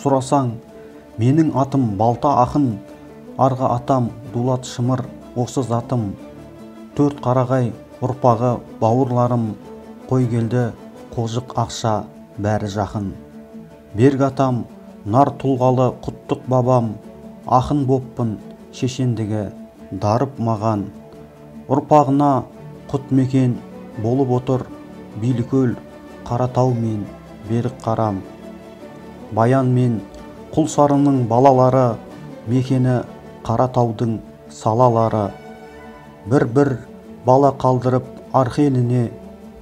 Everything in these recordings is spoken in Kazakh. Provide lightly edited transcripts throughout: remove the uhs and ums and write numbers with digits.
сұрасаң, менің атым Балта ақын, арғы атам Дулат Шымыр, осы затым. Төрт қарағай ұрпағы бауырларым, қой келді қожық ақша, бәрі жақын. Берг атам нар тұлғалы құттық бабам, ақын боппын шешендігі дарып маған. Ұрпағына құт мекен болып отыр Билікөл, Қаратау мен Берік қарам. Баян мен Құлсарының балалары, мекені Қаратаудың салалары. Бір-бір бала қалдырып археліне,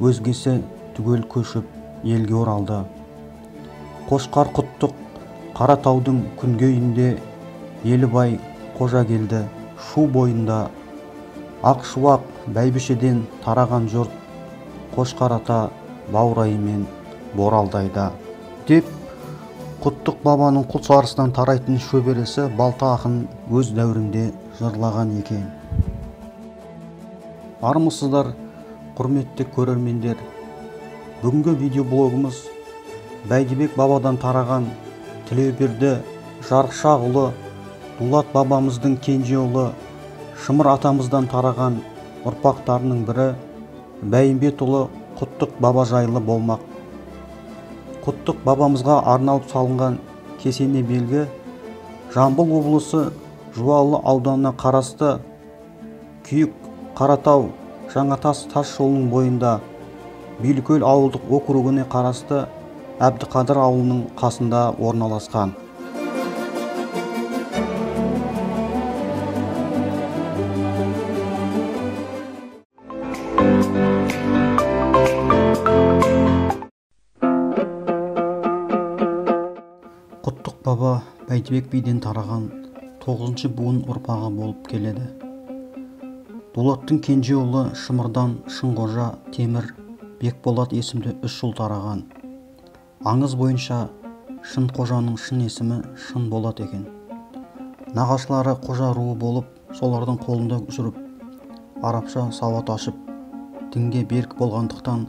өзгесі түгел көшіп елге оралды. Қошқар құттық Қаратаудың күнгейінде, Елібай қожа келді шу бойында. Ақшуақ бәйбішеден тараған жұрт, Қошқар ата баурайымен боралдайда. Деп құттық бабаның Құлсарысынан тарайтын шөбересі Балта ақын өз дәуірінде жырлаған екен. Армысыздар, құрметті көрермендер. Бүгінгі видеоблогымыз Бәйдібек бабадан тараған Тілеуберді Жарықшағұлы, Дулат бабамыздың кенже ұлы, Шымыр атамыздан тараған ұрпақтарының бірі Бәйімбет ұлы Құттық баба жайлы болмақ. Құттық бабамызға арналып салынған кесене белгі Жамбыл облысы Жуалы ауданына қарасты Күйік Қаратау Жаңатас тас жолының бойында, Билікөл ауылдық округіне қарасты Әбдіқадыр ауылының қасында орналасқан. Құттық баба Бәйдібек биден тараған 9-шы буын ұрпағы болып келеді. Дулаттың кенже ұлы Шымырдан Шынқожа Темір Бекболат есімді 3 ұл тараған. Аңыз бойынша Шынқожаның шын есімі Шынболат екен. Нағашылары қожа руы болып, солардың қолында жүріп, арабша сауат ашып, дінге берік болғандықтан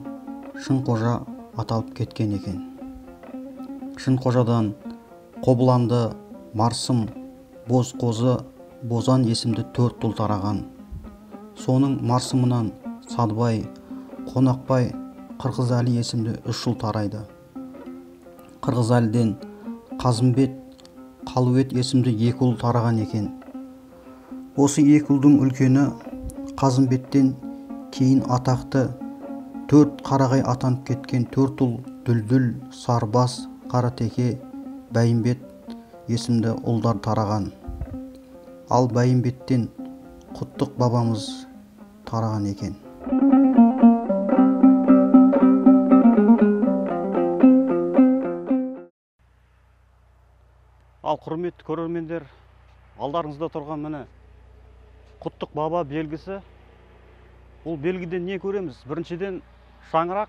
Шынқожа аталып кеткен екен. Шынқожадан Қобыланды, Марсым, Бозқозы, Бозан есімді 4 ұл тараған. Соның Марсымынан Садбай, Қонақбай, Қырғызәлі есімді 3 ұл тарайды. Қырғызәліден Қазымбет, Қалует есімді 2 ұл тараған екен. Осы 2 ұлдың үлкені Қазымбеттен кейін атақты 4 қарағай атанып кеткен 4 ұл Дүлдүл, Сарбас, Қаратеке, Бәйімбет есімді ұлдар тараған. Ал Бәйімбеттен Құттық бабамыз тараған екен. Ал құрметті көрермендер, алдарыңызда тұрған міне Құттық баба белгісі. Бұл белгіден не көреміз? Біріншіден шаңырақ,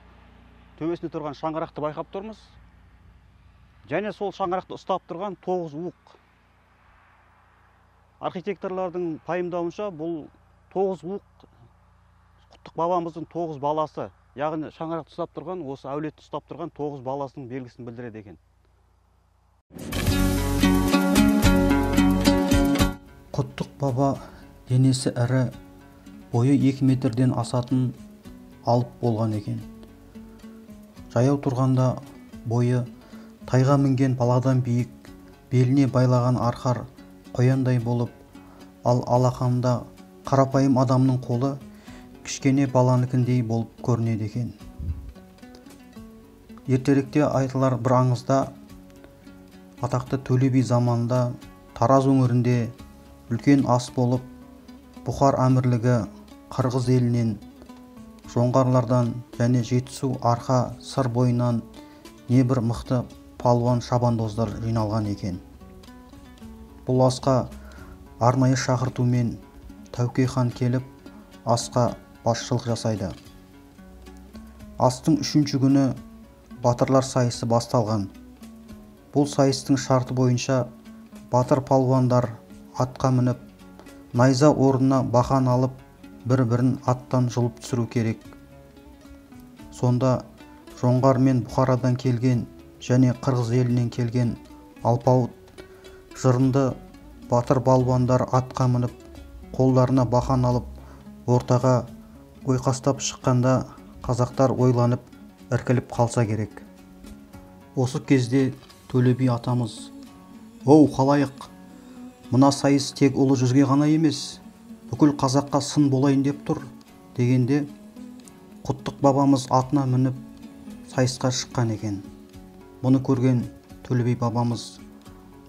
төбесінде тұрған шаңырақты байқап тұрмыз. Және сол шаңырақты ұстап тұрған 9 уық. Архитекторлардың пайымдауынша бұл 9 уық Құттық бабамыздың 9 баласы. Яғни шаңырақты ұстап тұрған, осы әулетті ұстап тұрған 9 баласының белгісін білдіреді екен. Құттық баба денесі ірі, бойы 2 метрден асатын алып болған екен. Жаяу тұрғанда бойы тайға мінген баладан биік, беліне байлаған арқар қояндай болып, ал алақанында қарапайым адамның қолы кішкене баланыкіндей болып көрінеді екен. Ертеректе айтылар бір аңызда, атақты Төле би заманында Тараз өңірінде үлкен ас болып, Бұхар әмірлігі Қырғыз елінен, жоңғарлардан және Жетісу арқа сыр бойынан небір мықты палуан шабандоздар жиналған екен. Бұл асқа арнайы шақыртумен Тәуке хан келіп, асқа басшылық жасайды. Астың 3-ші күні батырлар сайысы басталған. Бұл сайыстың шарты бойынша батыр палуандар атқа мініп, найза орнына бақан алып, бір-бірін аттан жұлып түсіру керек. Сонда жоңғар мен Бұхарадан келген және Қырғыз елінен келген алпауыт жырынды батыр балуандар атқа мініп, қолдарына бақан алып, ортаға ойқастап шыққанда қазақтар ойланып, іркіліп қалса керек. Осы кезде Төле би атамыз: «Оу халайық, мына сайыс тек ұлы жүзге ғана емес, бүкіл қазаққа сын болайын деп тұр» дегенде, Құттық бабамыз атына мініп сайысқа шыққан екен. Бұны көрген Төле би бабамыз: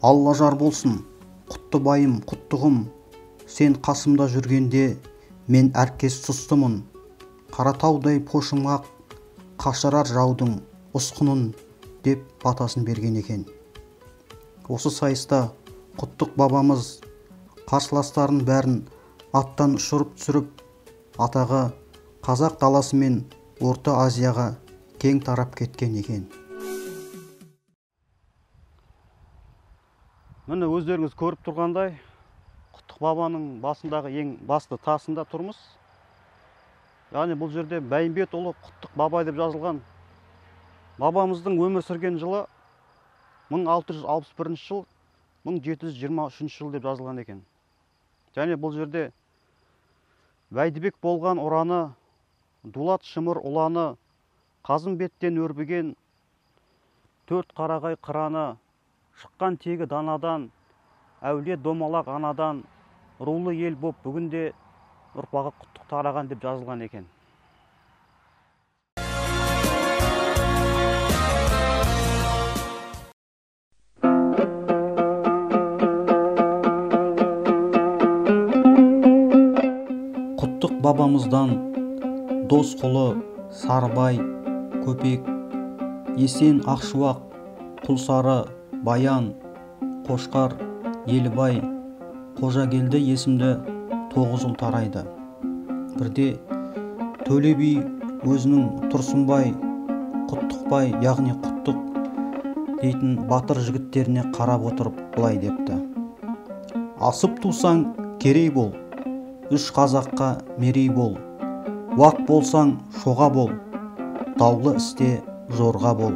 «Алла жар болсын, Құттыбайым, Құттығым, сен қасымда жүргенде мен әркез сұстымын. Қаратаудай пошымақ қашырар жаудың ұсқынын» деп батасын берген екен. Осы сайыста Құттық бабамыз қарсыластарын бәрін аттан ұшырып түсіріп, атағы қазақ даласы мен Орта Азияға кең тарап кеткен екен. Міне өздеріңіз көріп тұрғандай, Құттық бабаның басындағы ең басты тасында тұрмыз. Яғни бұл жерде Бәйімбетұлы Құттық баба деп жазылған. Бабамыздың өмір сүрген жылы 1661 жыл, 1723 жыл деп жазылған екен. Және бұл жерде Бәйдібек болған ұраны, Дулат шымыр ұланы, Қазымбеттен өрбіген 4 қарағай қыраны, шыққан тегі данадан, әулие домалақ анадан, рулы ел боп бүгінде ұрпағы құттық тараған деп жазылған екен. Құттық бабамыздан Досқұлы, Сарыбай, Көпек, Есен, Ақшуақ, Құлсары, Баян, Қошқар, Елібай, Қожагелді есімді 9 ұл тарайды. Бірде Төле би өзінің Тұрсынбай, Құттықбай, яғни Құттық дейтін батыр жігіттеріне қарап отырып былай депті: «Асып тусаң керей бол, 3 қазаққа мерей бол, уақ болсаң шоға бол, даулы істе зорға бол.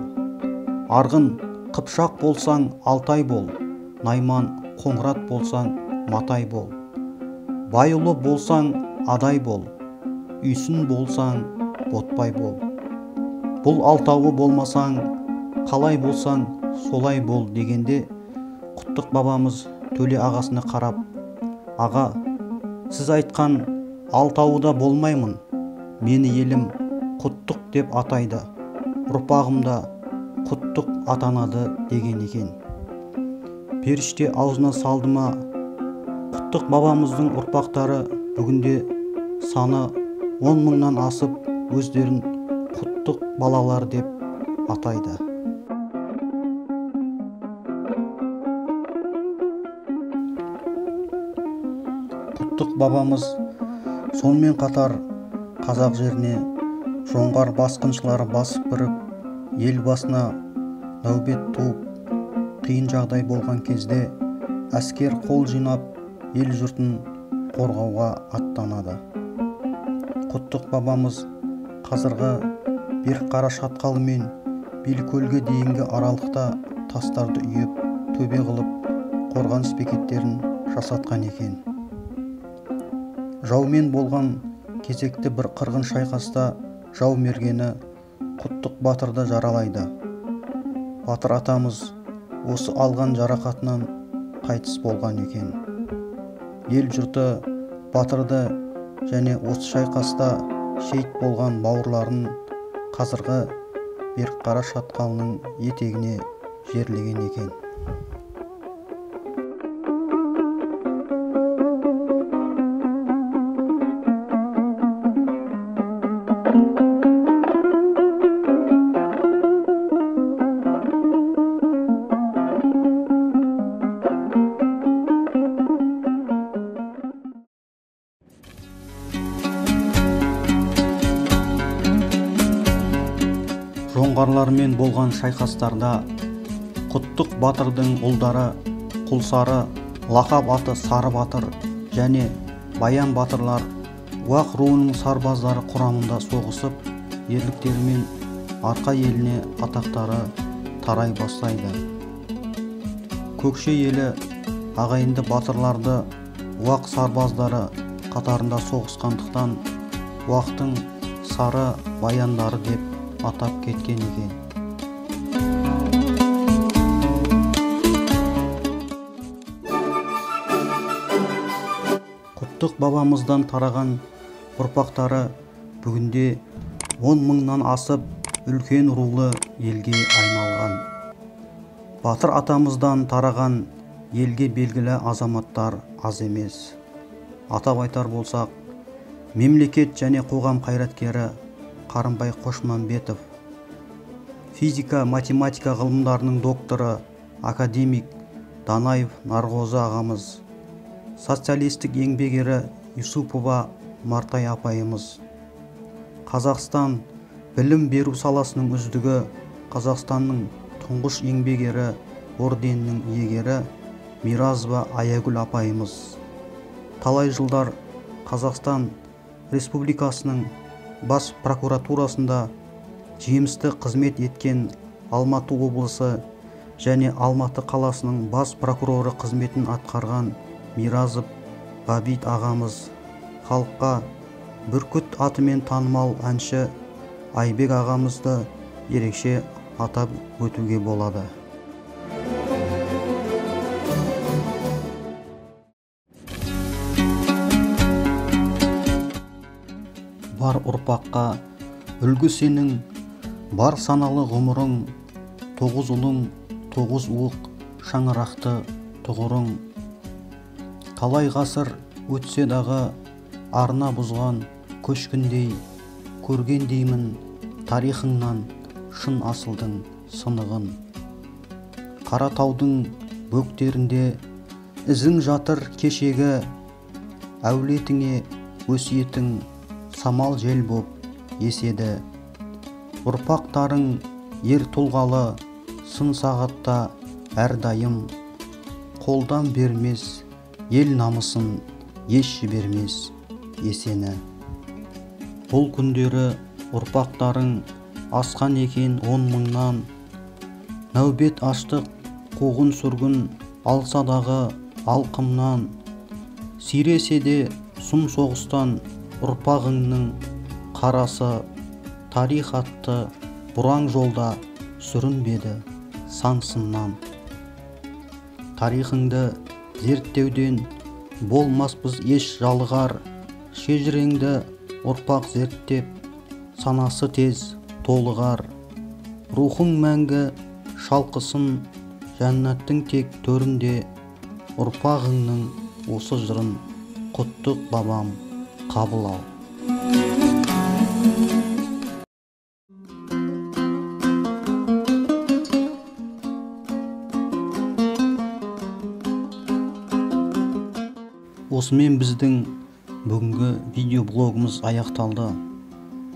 Арғын Қыпшақ болсаң Алтай бол, Найман Қоңырат болсаң Матай бол. Байұлы болсаң Адай бол, Үйсін болсаң Ботбай бол. Бұл алтауы болмасаң, қалай болсаң солай бол» дегенде, Құттық бабамыз Төле ағасына қарап: «Аға, сіз айтқан алтауыда болмаймын, мені елім Құттық деп атайды, ұрпағымда Құттық атанады» деген екен. Періште аузына салды ма, Құттық бабамыздың ұрпақтары бүгінде саны 10 мыңнан асып, өздерін Құттық балалар деп атайды. Құттық бабамыз сонымен қатар қазақ жеріне жоңғар басқыншылары басып кіріп, ел басына нәубет туып, қиын жағдай болған кезде әскер қол жинап, ел жұртын қорғауға аттанады. Құттық бабамыз қазіргі Берқара шатқалы мен Белкөлге дейінгі аралықта тастарды үйіп, төбе қылып, қорғаныс бекеттерін жасатқан екен. Жаумен болған кезекті бір қырғын шайқаста жау мергені Құттық батырды жаралайды. Батыр атамыз осы алған жарақатынан қайтыс болған екен. Ел жұрты батырды және осы шайқаста шейіт болған бауырларын қазіргі Берқара шатқалының етегіне жерлеген екен. Жоңғарлармен болған шайқастарда Құттық батырдың ұлдары Құлсары, лақап аты Сары батыр және Баян батырлар Уақ руының сарбаздары құрамында соғысып, ерліктерімен арқа еліне атақтары тарай бастайды. көкше елі ағайынды батырларды уақ сарбаздары қатарында соғысқандықтан уақтың сары баяндары деп атап кеткен екен. Құттық бабамыздан тараған ұрпақтары бүгінде 10 мыңнан асып үлкен рулы елге айналған. Батыр атамыздан тараған елге белгілі азаматтар аз емес. Атап айтар болсақ, мемлекет және қоғам қайраткері Қарымбай Қошмамбетов, физика, математика ғылымдарының докторы академик Данаев Нарғозы ағамыз, социалистік еңбек ері Юсупова Мартай апайымыз, Қазақстан білім беру саласының үздігі, Қазақстанның тұңғыш еңбек ері орденінің иегері Миразова Аягүл апайымыз, талай жылдар Қазақстан Республикасының бас прокуратурасында жемісті қызмет еткен Алматы облысы және Алматы қаласының бас прокуроры қызметін атқарған Миразов Ғабит ағамыз, халыққа бүркіт атымен танымал әнші Айбек ағамызды ерекше атап өтуге болады. Бар ұрпаққа үлгі сенің, бар саналы ғұмырың, 9 ұлың, 9 уық шаңырақты тұғырың. Талай ғасыр өтсе дағы арна бұзған көшкіндей, көргендеймін тарихыңнан шын асылдың сынығын. Қаратаудың бөктерінде ізің жатыр кешегі, әулетіңе өсиетің самал жел боп еседі. Ұрпақтарың ер тұлғалы, сын сағатта әрдайым, қолдан бермес ел намысын еш жібермес есені. Бұл күндері ұрпақтарың асқан екен 10 мыңнан, нәубет аштық қуғын сүргін алса дағы алқымнан. Сиресе де сұм соғыстан ұрпағыңның қарасы, тарих атты бұраң жолда сүрінбеді сан сыннан. Тарихыңды зерттеуден болмаспыз еш жалығар, шежіреңді ұрпақ зерттеп санасы тез толығар. Рухың мәңгі шалқысын жәннаттың тек төрінде, ұрпағыңның осы жырын құттық бабам қабыл ал. Осымен біздің бүгінгі видеоблогымыз аяқталды.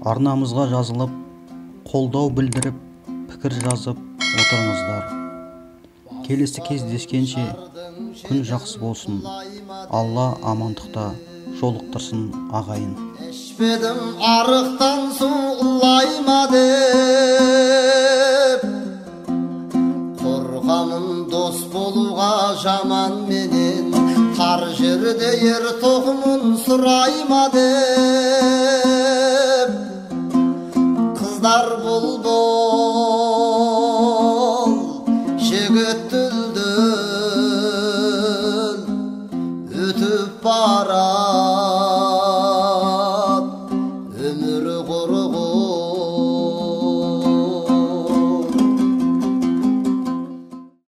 Арнамызға жазылып, қолдау білдіріп, пікір жазып отырыңыздар. Келесі кездескенше күн жақсы болсын. Алла амандықта жолықтырсын ағайын. Эшпедім арықтан суылайма деп, қорқамын дос болуға жаман менен, қар жерде ер тоқымын сұрайма деп. Қыздар бұл